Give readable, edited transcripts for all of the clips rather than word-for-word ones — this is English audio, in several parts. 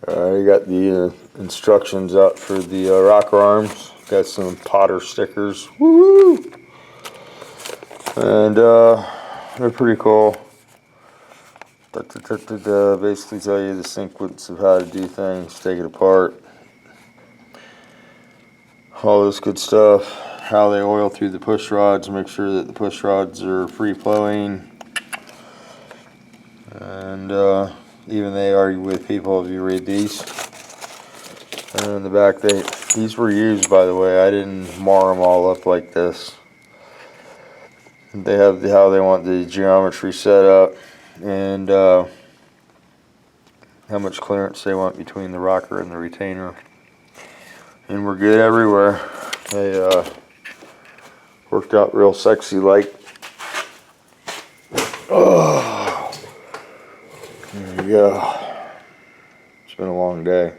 You got the instructions out for the rocker arms. Got some Potter stickers. Woo! And they're pretty cool. Basically tell you the sequence of how to do things, take it apart, all this good stuff. How they oil through the push rods, make sure that the push rods are free flowing. And even they argue with people if you read these. And in the back, these were used, by the way. I didn't mar them all up like this. They have how they want the geometry set up, and how much clearance they want between the rocker and the retainer. And we're good everywhere. They worked out real sexy like. Oh, there you go. It's been a long day.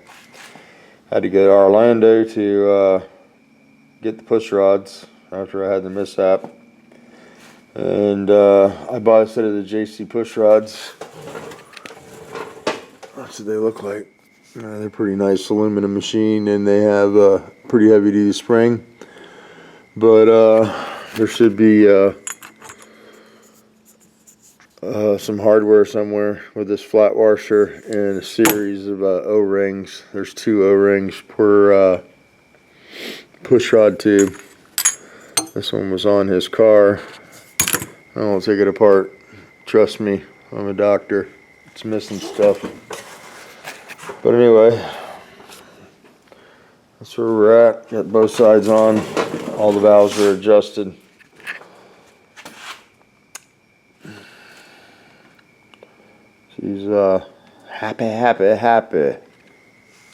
Had to go to Orlando to get the push rods after I had the mishap. And I bought a set of the JC push rods. That's what they look like. They're pretty nice aluminum machine, and they have a pretty heavy duty spring. But there should be some hardware somewhere with this flat washer and a series of O-rings. There's 2 O-rings per push rod tube. This one was on his car. I won't take it apart. Trust me, I'm a doctor. It's missing stuff. But anyway, that's where we're at. Got both sides on. All the valves are adjusted. She's happy.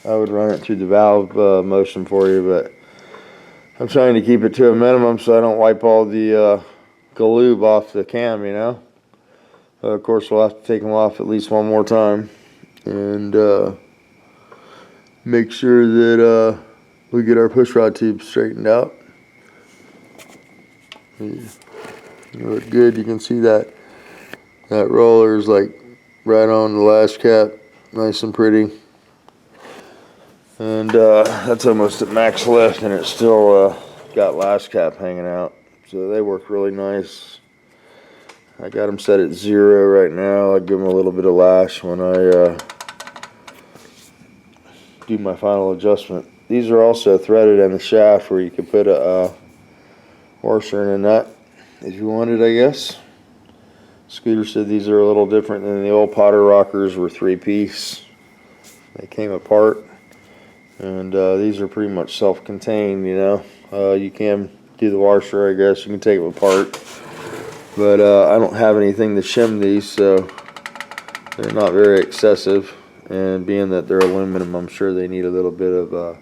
I would run it through the valve motion for you, but I'm trying to keep it to a minimum so I don't wipe all the galoob off the cam, you know. Of course, we'll have to take them off at least one more time and make sure that we get our push rod tube straightened out. You look good. You can see that roller is like right on the lash cap, nice and pretty. And that's almost at max lift, and it's still got lash cap hanging out. So they work really nice. I got them set at 0 right now. I give them a little bit of lash when I do my final adjustment. These are also threaded in the shaft where you can put a washer and a nut if you wanted, I guess. Scooter said these are a little different than the old Potter rockers were 3-piece. They came apart, and these are pretty much self-contained, you know. You can do the washer, I guess. You can take them apart, but I don't have anything to shim these, so they're not very excessive. And being that they're aluminum, I'm sure they need a little bit of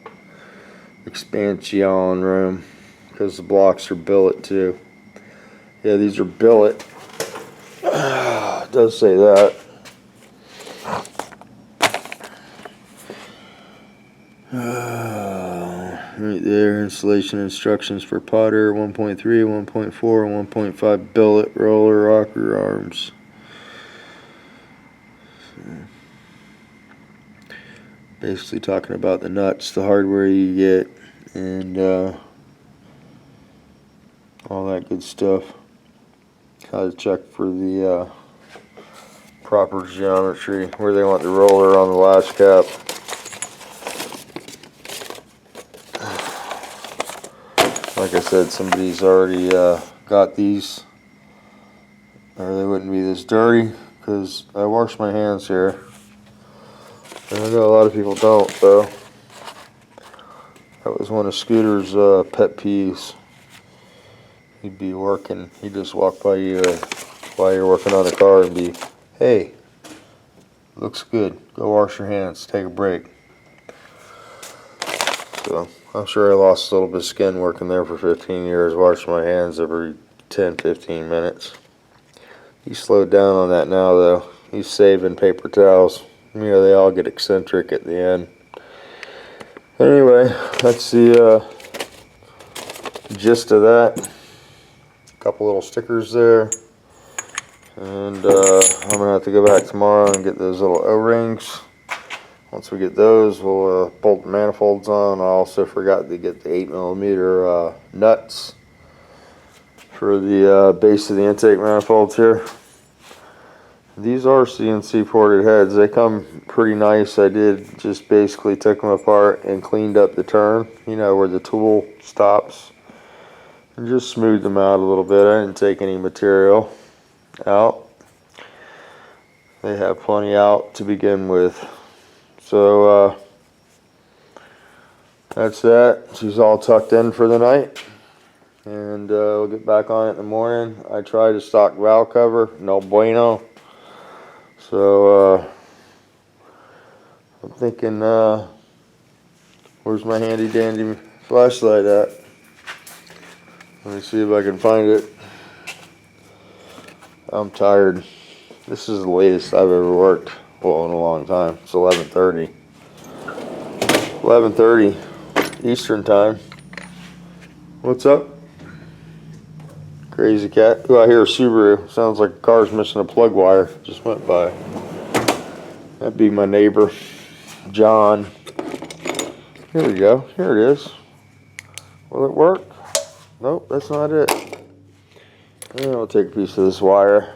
expansion room because the blocks are billet too. Yeah, these are billet. It does say that. Right there, installation instructions for Potter 1.3, 1.4, and 1.5 billet roller rocker arms. Basically talking about the nuts, the hardware you get, and all that good stuff. How to check for the proper geometry, where they want the roller on the lash cap. Like I said, somebody's already got these, or they wouldn't be this dirty, because I wash my hands here. And I know a lot of people don't, though. That was one of Scooter's pet peeves. He'd be working, he'd just walk by you while you're working on the car and be, hey, looks good, go wash your hands, take a break. So I'm sure I lost a little bit of skin working there for 15 years, washing my hands every 10-15 minutes. He slowed down on that now, though. He's saving paper towels. You know, they all get eccentric at the end. Anyway, that's the gist of that. A couple little stickers there. And I'm going to have to go back tomorrow and get those little O-rings once we get those, we'll bolt the manifolds on. I also forgot to get the 8mm nuts for the base of the intake manifolds here. These are CNC ported heads. They come pretty nice. I did just basically took them apart and cleaned up the turn, you know, where the tool stops, and just smoothed them out a little bit. I didn't take any material out. They have plenty out to begin with. So that's that. She's all tucked in for the night, and we'll get back on it in the morning. I tried a stock valve cover, no bueno. So I'm thinking, where's my handy dandy flashlight at? Let me see if I can find it. I'm tired. This is the latest I've ever worked, well, in a long time. It's 11:30. 11:30 Eastern time. What's up? Crazy cat. Oh, I hear a Subaru. Sounds like a car's missing a plug wire. Just went by. That'd be my neighbor, John. Here we go. Here it is. Will it work? Nope, that's not it. And I'll take a piece of this wire.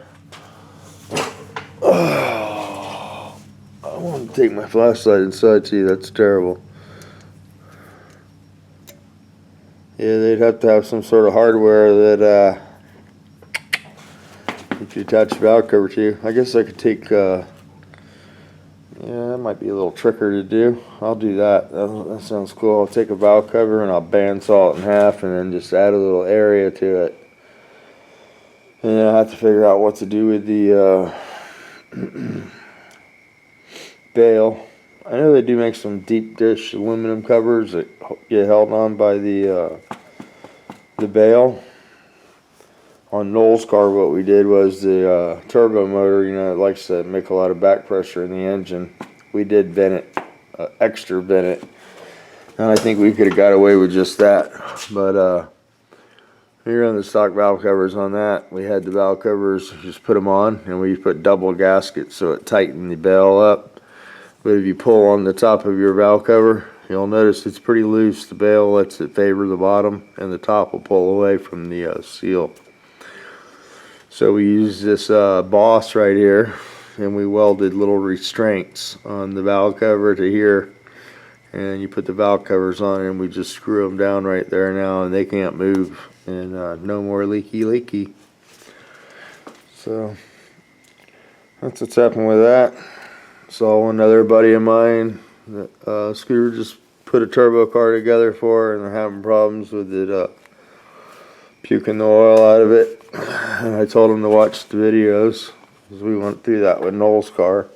Oh, I want to take my flashlight inside. See, that's terrible. Yeah, they'd have to have some sort of hardware that you could attach the valve cover to. I guess I could take, yeah, that might be a little tricker to do. I'll do that. That sounds cool. I'll take a valve cover and I'll bandsaw it in half and then just add a little area to it. And then I have to figure out what to do with the bail. I know they do make some deep dish aluminum covers that get held on by the bail. On Noel's car, what we did was the turbo motor, you know, it likes to make a lot of back pressure in the engine. We did vent it, extra vent it. And I think we could have got away with just that. But here on the stock valve covers on that, we had the valve covers, just put them on, and we put double gaskets so it tightened the bail up. But if you pull on the top of your valve cover, you'll notice it's pretty loose. The bail lets it favor the bottom, and the top will pull away from the seal. So we used this boss right here, and we welded little restraints on the valve cover to here. And you put the valve covers on, and we just screw them down right there now, and they can't move. And no more leaky. So that's what's happened with that. Saw another buddy of mine that Scooter just put a turbo car together for, and they're having problems with it puking the oil out of it. And I told him to watch the videos, because we went through that with Noel's car.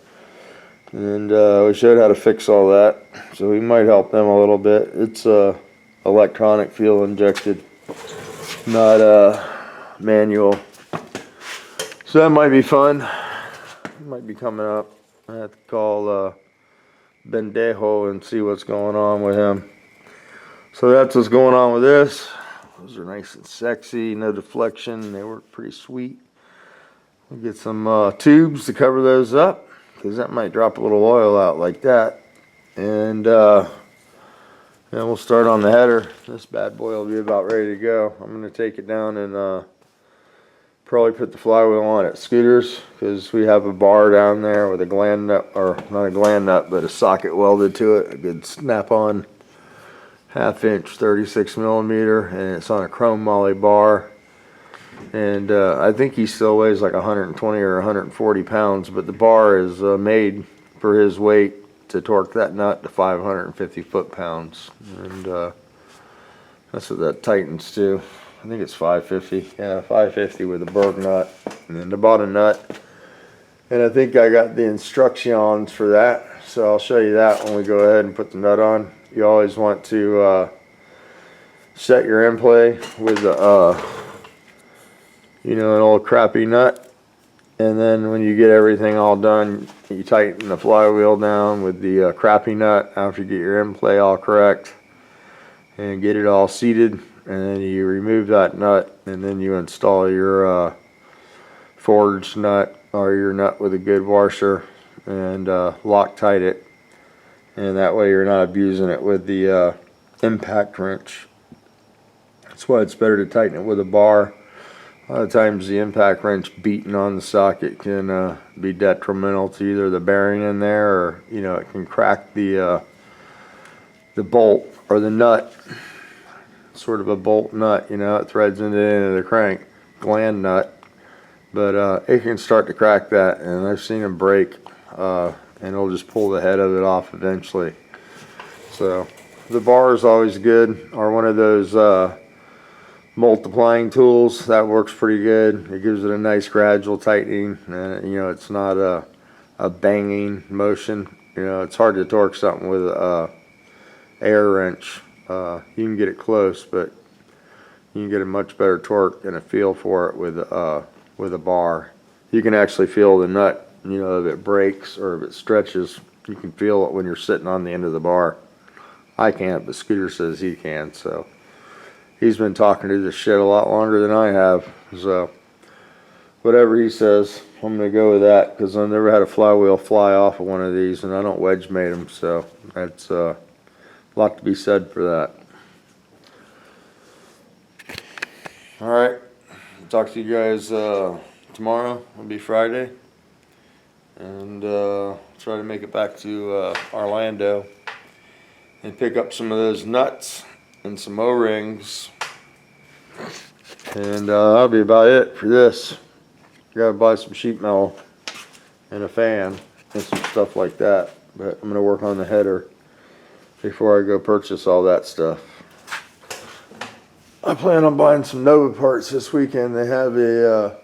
And we showed how to fix all that. So we might help them a little bit. It's electronic fuel injected, not manual. So that might be fun. It might be coming up. I have to call Bendejo and see what's going on with him. So that's what's going on with this. Those are nice and sexy, no deflection. They work pretty sweet. We'll get some tubes to cover those up, because that might drop a little oil out like that. And then we'll start on the header. This bad boy will be about ready to go. I'm going to take it down and probably put the flywheel on at Scooter's, because we have a bar down there with a gland nut, or not a gland nut, but a socket welded to it, a good snap-on 1/2 inch 36mm, and it's on a chrome moly bar. And I think he still weighs like 120 or 140 pounds, but the bar is made for his weight to torque that nut to 550 foot-pounds. And that's what that tightens to. I think it's 550. Yeah, 550 with the Berg nut. And then I bought a nut. And I think I got the instructions for that. So I'll show you that when we go ahead and put the nut on. You always want to set your end play with the, you know, an old crappy nut. And then when you get everything all done, you tighten the flywheel down with the crappy nut after you get your end play all correct. And get it all seated. And then you remove that nut, and then you install your forged nut, or your nut with a good washer, and Loctite it. and that way you're not abusing it with the impact wrench. That's why it's better to tighten it with a bar. A lot of times the impact wrench beating on the socket can be detrimental to either the bearing in there, or it can crack the bolt or the nut. Sort of a bolt nut, it threads into the end of the crank, gland nut, but it can start to crack that, and I've seen them break, and it'll just pull the head of it off eventually. So the bar is always good, or one of those multiplying tools. That works pretty good. It gives it a nice gradual tightening, and it's not a banging motion. It's hard to torque something with a air wrench. You can get it close, but you can get a much better torque and a feel for it with a bar. You can actually feel the nut, if it breaks or if it stretches. You can feel it when you're sitting on the end of the bar. I can't, but Scooter says he can, so he's been talking to this shit a lot longer than I have. So whatever he says, I'm gonna go with that, because I've never had a flywheel fly off of one of these, and I don't wedge mate them, so that's a lot to be said for that. All right, talk to you guys tomorrow. It'll be Friday, and try to make it back to Orlando and pick up some of those nuts and some O-rings, and that'll be about it for this. Gotta buy some sheet metal and a fan and some stuff like that, but I'm gonna work on the header before I go purchase all that stuff. I plan on buying some Nova parts this weekend. They have a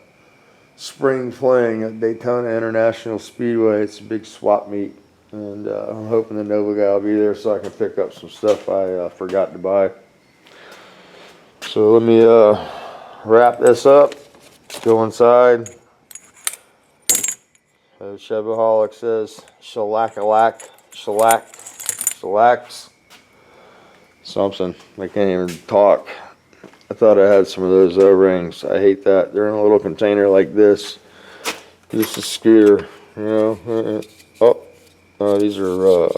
spring fling at Daytona International Speedway. It's a big swap meet, and I'm hoping the Nova guy will be there so I can pick up some stuff I forgot to buy. So let me wrap this up, go inside. As Chevaholic says, shellac-a-lack, shellacs, something. I can't even talk. I thought I had some of those O-rings. I hate that. They're in a little container like this. This is Scooter, Oh, these are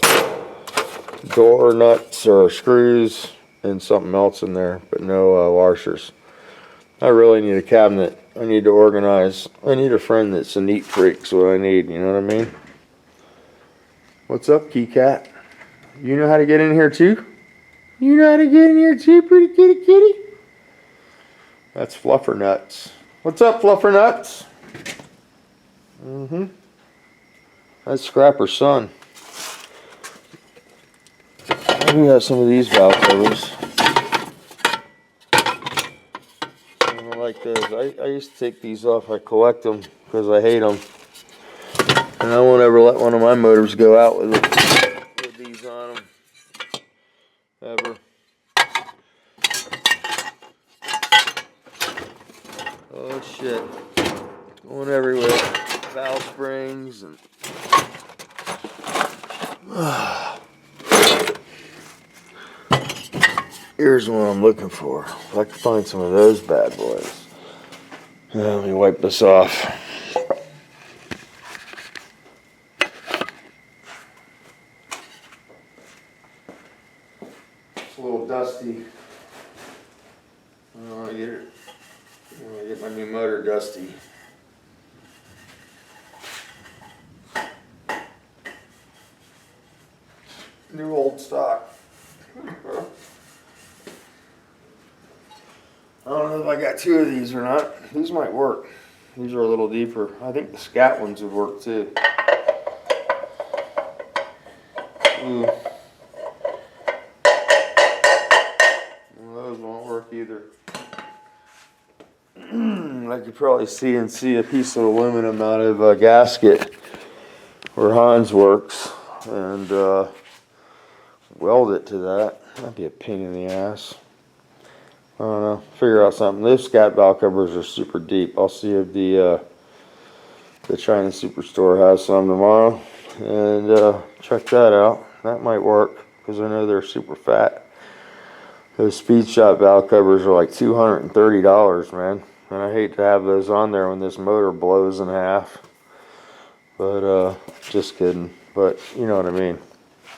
door nuts or screws and something else in there, but no washers. I really need a cabinet. I need to organize. I need a friend that's a neat freak. That's what I need, you know what I mean? What's up, Key Cat? You know how to get in here too? You know how to get in here too, pretty kitty kitty? That's Fluffer Nuts. What's up, Fluffer Nuts? That's Scrapper's son. We have some of these valve covers. I like those. I used to take these off. I collect them because I hate them. And I won't ever let one of my motors go out with these on them. Ever. Oh shit. Going everywhere. Valve springs and here's what I'm looking for. If I can find some of those bad boys. Let me wipe this off. It's a little dusty. I want to get my new motor dusty. New old stock. I don't know if I got two of these or not. These might work. These are a little deeper. I think the scat ones would work too. Ooh. Well, those won't work either. I could probably see a piece of aluminum out of a gasket where Hans works and weld it to that. That'd be a pain in the ass. I don't know. Figure out something. Those scat valve covers are super deep. I'll see if the China Superstore has some tomorrow and check that out. That might work because I know they're super fat. Those Speed Shop valve covers are like $230, man. And I hate to have those on there when this motor blows in half. But just kidding. But you know what I mean.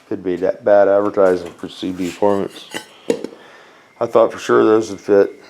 Could be that bad advertising for CB Performance. I thought for sure those would fit.